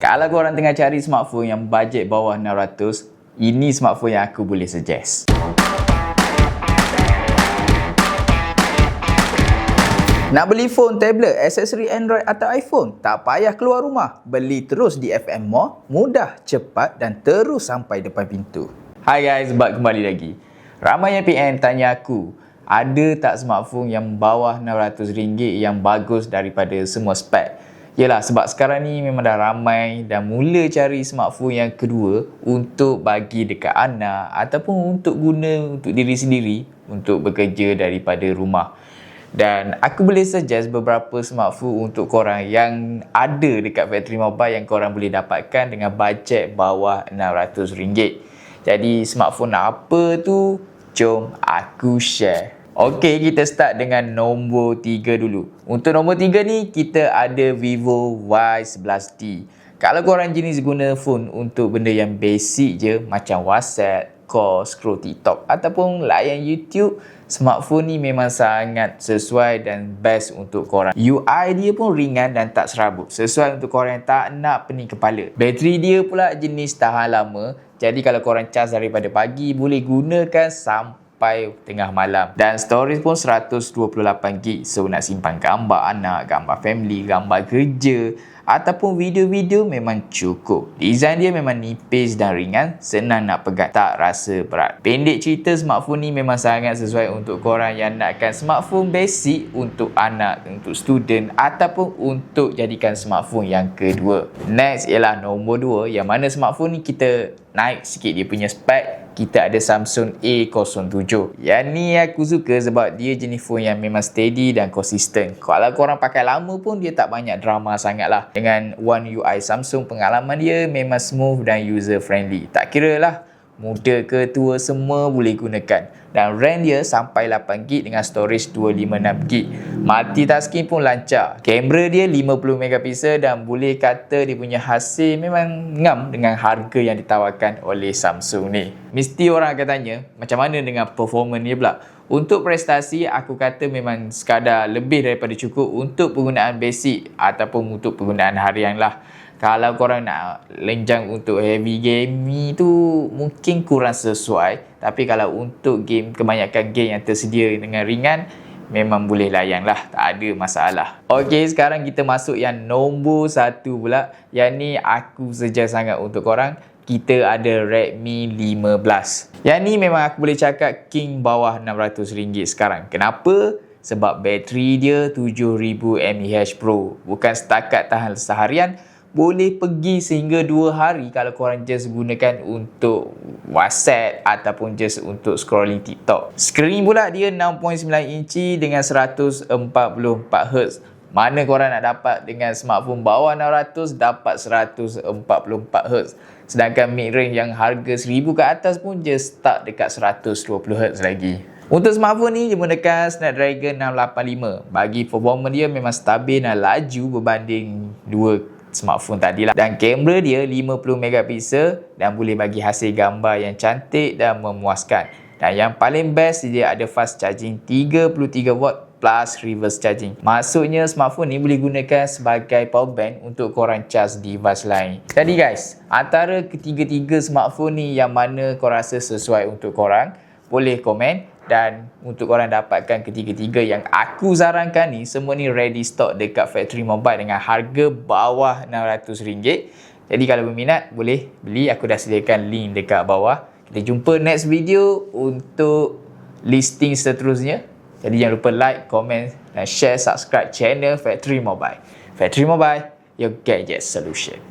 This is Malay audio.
Kalau korang tengah cari smartphone yang bajet bawah 600, ini smartphone yang aku boleh suggest. Nak beli phone, tablet, aksesori Android atau iPhone? Tak payah keluar rumah. Beli terus di FM Mall, mudah, cepat dan terus sampai depan pintu. Hai guys, balik kembali lagi. Ramai yang PM tanya aku, ada tak smartphone yang bawah RM600 yang bagus daripada semua spek? Yelah, sebab sekarang ni memang dah ramai dan mula cari smartphone yang kedua untuk bagi dekat anak ataupun untuk guna untuk diri sendiri untuk bekerja daripada rumah. Dan aku boleh suggest beberapa smartphone untuk korang yang ada dekat Factory Mobile yang korang boleh dapatkan dengan bajet bawah RM600. Jadi smartphone apa tu? Jom aku share. Okey, kita start dengan nombor 3 dulu. Untuk nombor 3 ni, kita ada Vivo Y11T. Kalau korang jenis guna phone untuk benda yang basic je, macam WhatsApp, call, scroll TikTok ataupun layan YouTube, smartphone ni memang sangat sesuai dan best untuk korang. UI dia pun ringan dan tak serabut, sesuai untuk korang yang tak nak pening kepala. Bateri dia pula jenis tahan lama, jadi kalau korang cas daripada pagi, boleh gunakan sampai tengah malam. Dan storage pun 128GB. So nak simpan gambar anak, gambar family, gambar kerja ataupun video-video memang cukup. Design dia memang nipis dan ringan, senang nak pegang, tak rasa berat. Pendek cerita, smartphone ni memang sangat sesuai untuk korang yang nakkan smartphone basic untuk anak, untuk student ataupun untuk jadikan smartphone yang kedua. Next ialah nombor 2, yang mana smartphone ni kita naik sikit dia punya spek. Kita ada Samsung A07. Yang ni aku suka sebab dia jenis phone yang memang steady dan konsisten. Kalau korang pakai lama pun dia tak banyak drama sangat lah. Dengan One UI Samsung, pengalaman dia memang smooth dan user friendly. Tak kira lah muda ke tua, semua boleh gunakan. Dan RAM dia sampai 8GB dengan storage 256GB. Multitasking pun lancar. Kamera dia 50MP dan boleh kata dia punya hasil memang ngam dengan harga yang ditawarkan oleh Samsung ni. Mesti orang akan tanya, macam mana dengan performance dia pula? Untuk prestasi, aku kata memang sekadar lebih daripada cukup untuk penggunaan basic ataupun untuk penggunaan harian lah. Kalau korang nak lenjang untuk heavy game ni tu mungkin kurang sesuai. Tapi kalau untuk game, kebanyakan game yang tersedia dengan ringan, memang boleh layan lah, tak ada masalah. Okey, sekarang kita masuk yang nombor 1 pula. Yang ni aku suggest sangat untuk korang. Kita ada Redmi 15. Yang ni memang aku boleh cakap king bawah RM600 sekarang. Kenapa? Sebab bateri dia 7000 mAh Pro. Bukan setakat tahan seharian, boleh pergi sehingga 2 hari kalau korang just gunakan untuk WhatsApp ataupun just untuk scrolling TikTok. Skrin pula dia 6.9 inci dengan 144Hz. Mana korang nak dapat dengan smartphone bawah 600 dapat 144Hz. Sedangkan mid-range yang harga 1000 ke atas pun just start dekat 120Hz lagi. Untuk smartphone ni dia menggunakan Snapdragon 685. Bagi performance dia memang stabil dan laju berbanding dua smartphone tadi lah. Dan kamera dia 50MP dan boleh bagi hasil gambar yang cantik dan memuaskan. Dan yang paling best, dia ada fast charging 33W plus reverse charging. Maksudnya smartphone ni boleh gunakan sebagai power bank untuk korang charge device lain. Jadi guys, antara ketiga-tiga smartphone ni yang mana korang rasa sesuai untuk korang, boleh komen. Dan untuk korang dapatkan ketiga-tiga yang aku sarankan ni, semua ni ready stock dekat Factory Mobile dengan harga bawah RM600. Jadi kalau berminat, boleh beli. Aku dah sediakan link dekat bawah. Kita jumpa next video untuk listing seterusnya. Jadi jangan lupa like, komen dan share, subscribe channel Factory Mobile. Factory Mobile, your gadget solution.